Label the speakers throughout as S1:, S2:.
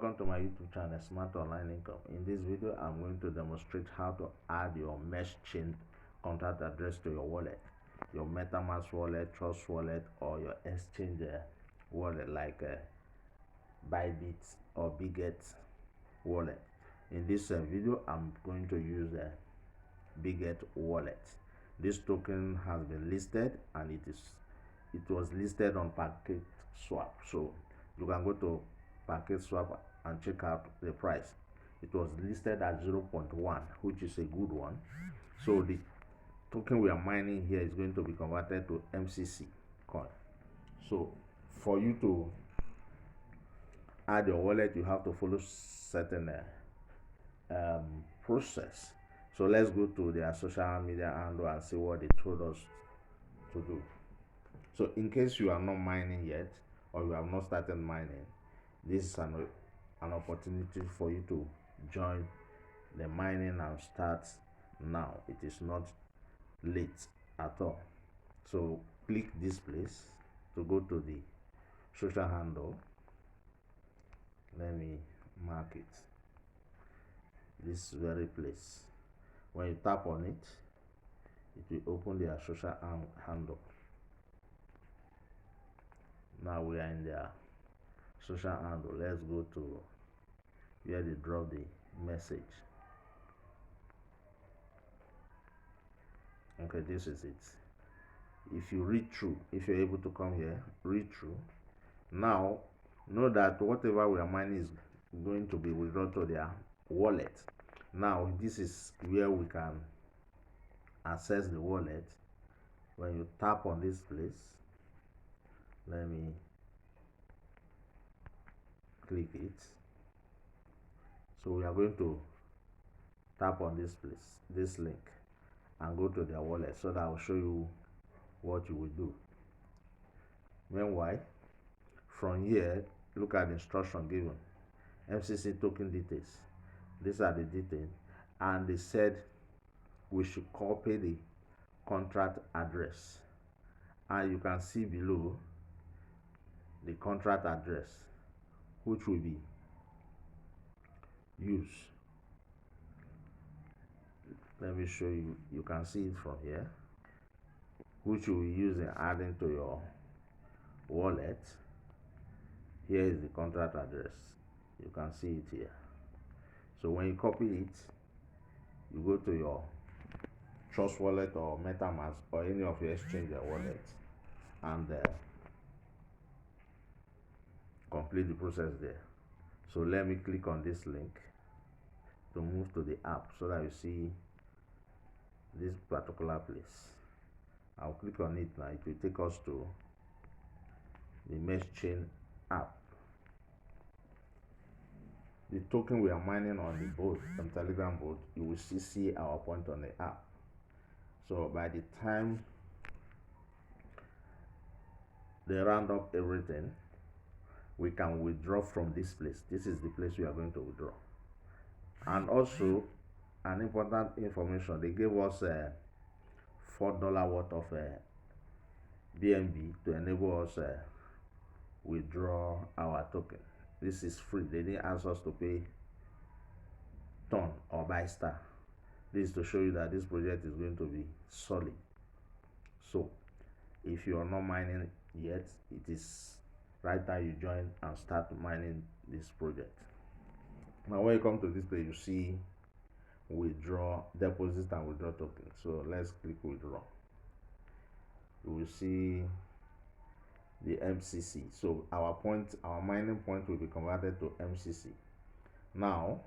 S1: Welcome to my YouTube channel, Smart Online Income. In this video, I'm going to demonstrate how to add your MeshChain contract address to your wallet, your MetaMask wallet, Trust wallet, or your exchange wallet like Bitget or Bitget wallet. In this video, I'm going to use a Bitget wallet. This token has been listed and it was listed on Packet Swap. So you can go to Packet Swap and check out the price. It was listed at 0.1, which is a good one. So the token we are mining here is going to be converted to MCC coin. So for you to add your wallet, you have to follow certain process. So let's go to their social media handle and see what they told us to do. So in case you are not mining yet, or you have not started mining, this is an opportunity for you to join the mining and start now. It is not late at all. So click this place to go to the social handle. Let me mark it, this very place. When you tap on it, it will open their social handle. Now we are in their social handle. Let's go to where they drop the message. Okay, this is it. If you read through, if you're able to come here, read through. Now know that whatever we are mining is going to be withdrawn to their wallet. Now this is where we can access the wallet. When you tap on this place, let me click it. So we are going to tap on this place, this link, and go to their wallet so that I will show you what you will do. Meanwhile, from here, look at the instruction given. MCC token details. These are the details, and they said we should copy the contract address, and you can see below the contract address which will be used. Let me show you. You can see it from here, which you will use in adding to your wallet. Here is the contract address. You can see it here. So when you copy it, you go to your Trust wallet or MetaMask or any of your exchange wallets and complete the process there. So let me click on this link to move to the app so that you see this particular place. I'll click on it now. It will take us to the MeshChain app. The token we are mining on the boat, on Telegram boat, you will see our point on the app. So by the time they round up everything, we can withdraw from this place. This is the place we are going to withdraw. And also, an important information, they gave us $4 worth of BNB to enable us withdraw our token. This is free. They didn't ask us to pay ton or buy star. This is to show you that this project is going to be solid. So if you are not mining yet, it is right time you join and start mining this project. Now when you come to this page, you see withdraw, deposit and withdraw token. So let's click withdraw. You will see the MCC. So our mining point will be converted to MCC. Now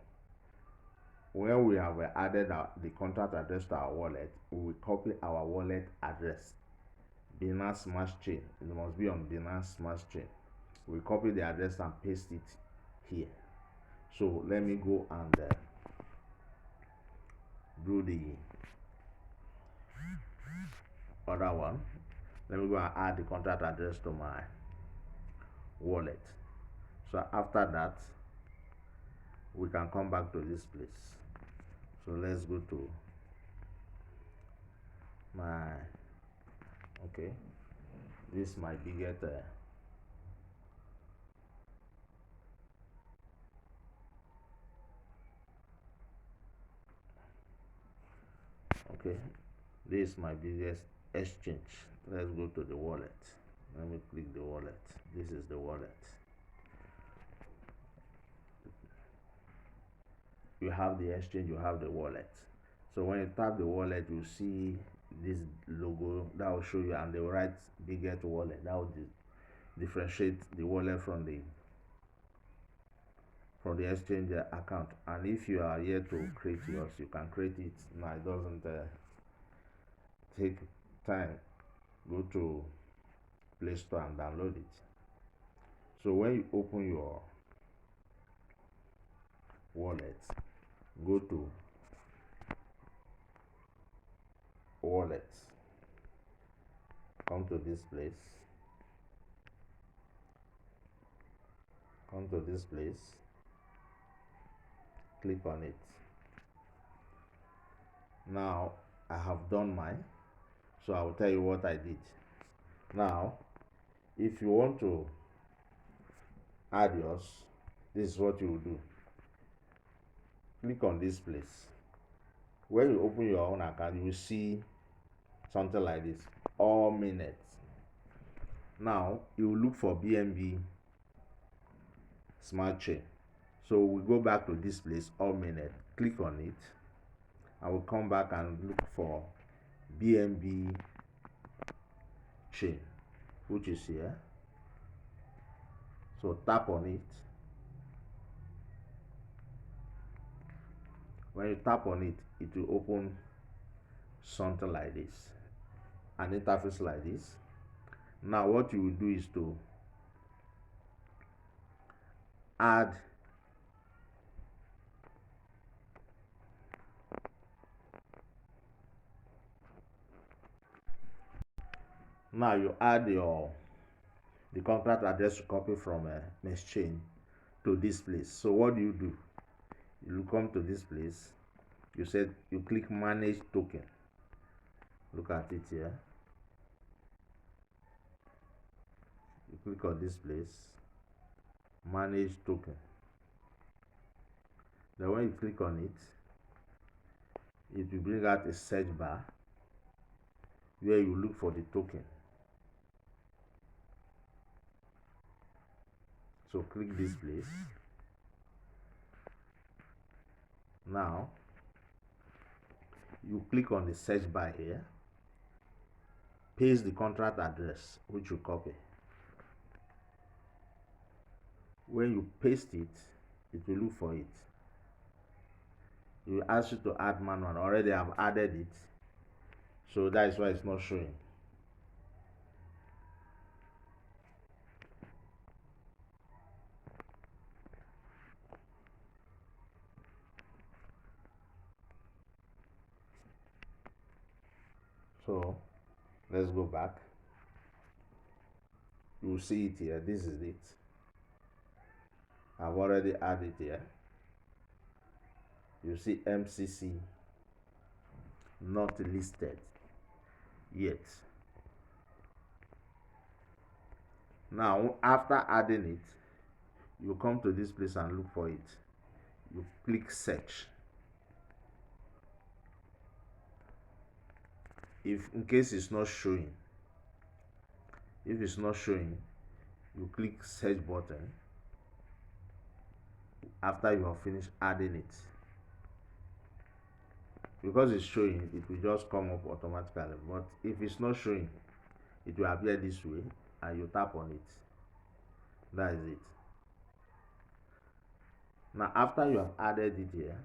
S1: when we have added the contract address to our wallet, we will copy our wallet address, Binance MeshChain. It must be on Binance MeshChain. We copy the address and paste it here. So let me go and do the other one. Let me go and add the contract address to my wallet. So after that, we can come back to this place. So let's go to my, okay, this is my Bitget Okay, this is my biggest exchange. Let's go to the wallet. Let me click the wallet. This is the wallet. You have the exchange, you have the wallet. So when you tap the wallet, you see this logo that will show you, and they will write Bitget wallet. That will differentiate the wallet from the exchange account. And if you are here to create yours, you can create it now. It doesn't take time. Go to Play Store and download it. So when you open your wallet, go to wallets, come to this place, click on it. Now I have done mine, so I will tell you what I did. Now if you want to add yours, this is what you will do. Click on this place. When you open your own account, you will see something like this, all minutes. Now you will look for BNB Smart Chain. So we go back to this place, all minute, click on it. I will come back and look for BNB chain, which is here. So tap on it. When you tap on it, it will open something like this, an interface like this. Now what you will do is to add the contract address you copy from MeshChain to this place. So what do? You come to this place, you click manage token. Look at it here. You click on this place, manage token. Then when you click on it, it will bring out a search bar where you look for the token. So click this place. Now you click on the search bar here, paste the contract address which you copy. When you paste it, it will look for it. It will ask you to add manual. Already I've added it, so that is why it's not showing. So let's go back. You will see it here. This is it. I've already added it here. You see MCC not listed yet. Now after adding it, you come to this place and look for it. You click search. If in case it's not showing, you click search button after you have finished adding it. Because it's showing, it will just come up automatically. But if it's not showing, it will appear this way, and you tap on it. That is it. Now after you have added it here,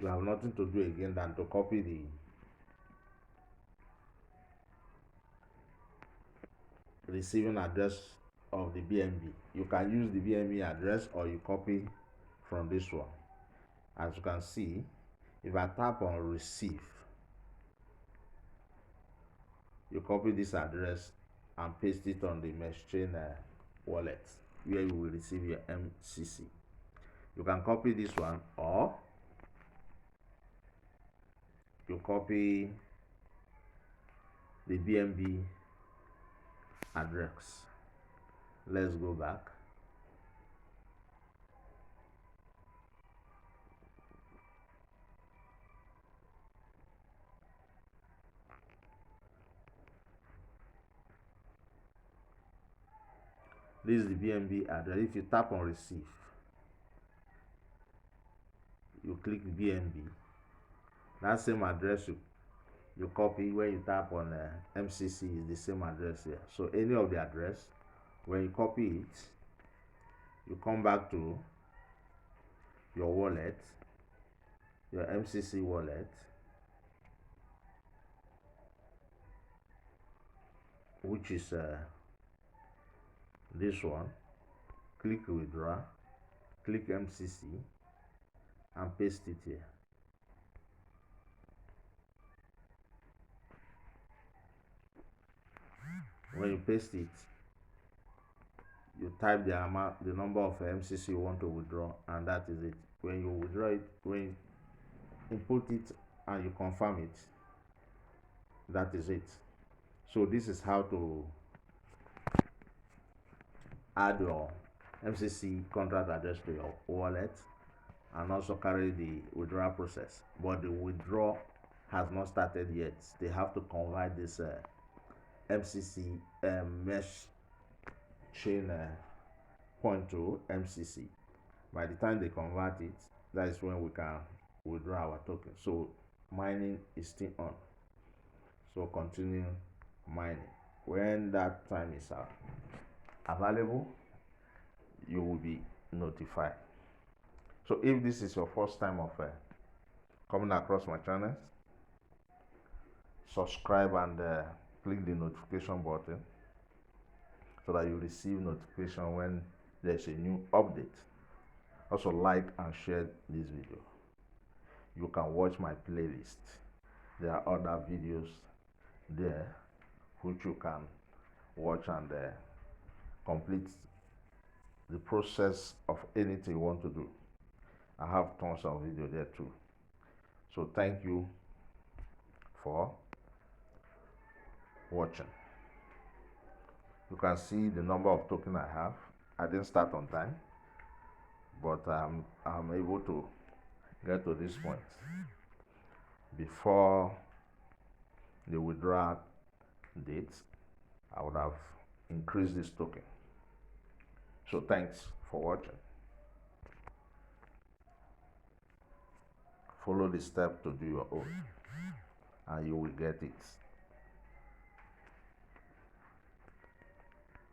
S1: you have nothing to do again than to copy the receiving address of the BNB. You can use the BNB address, or you copy from this one. As you can see, if I tap on receive, you copy this address and paste it on the MeshChain wallet where you will receive your MCC. You can copy this one, or you copy the BNB address. Let's go back. This is the BNB address. If you tap on receive, you click BNB. That same address you copy when you tap on MCC is the same address here. So any of the address, when you copy it, you come back to your wallet, your MCC wallet, which is this one. Click withdraw, click MCC, and paste it here. When you paste it, you type the amount, the number of MCC you want to withdraw, and that is it. When you withdraw it, when you input it and you confirm it, that is it. So this is how to add your MCC contract address to your wallet and also carry the withdrawal process. But the withdrawal has not started yet. They have to convert this MCC MeshChain point to MCC. By the time they convert it, that is when we can withdraw our token. So mining is still on. So continue mining. When that time is available, you will be notified. So if this is your first time of coming across my channel, subscribe and click the notification button so that you receive notification when there's a new update. Also like and share this video. You can watch my playlist. There are other videos there which you can watch and complete the process of anything you want to do. I have tons of video there too. So thank you for watching. You can see the number of tokens I have. I didn't start on time, but I'm able to get to this point before the withdrawal date. I would have increased this token. So thanks for watching. Follow the step to do your own and you will get it.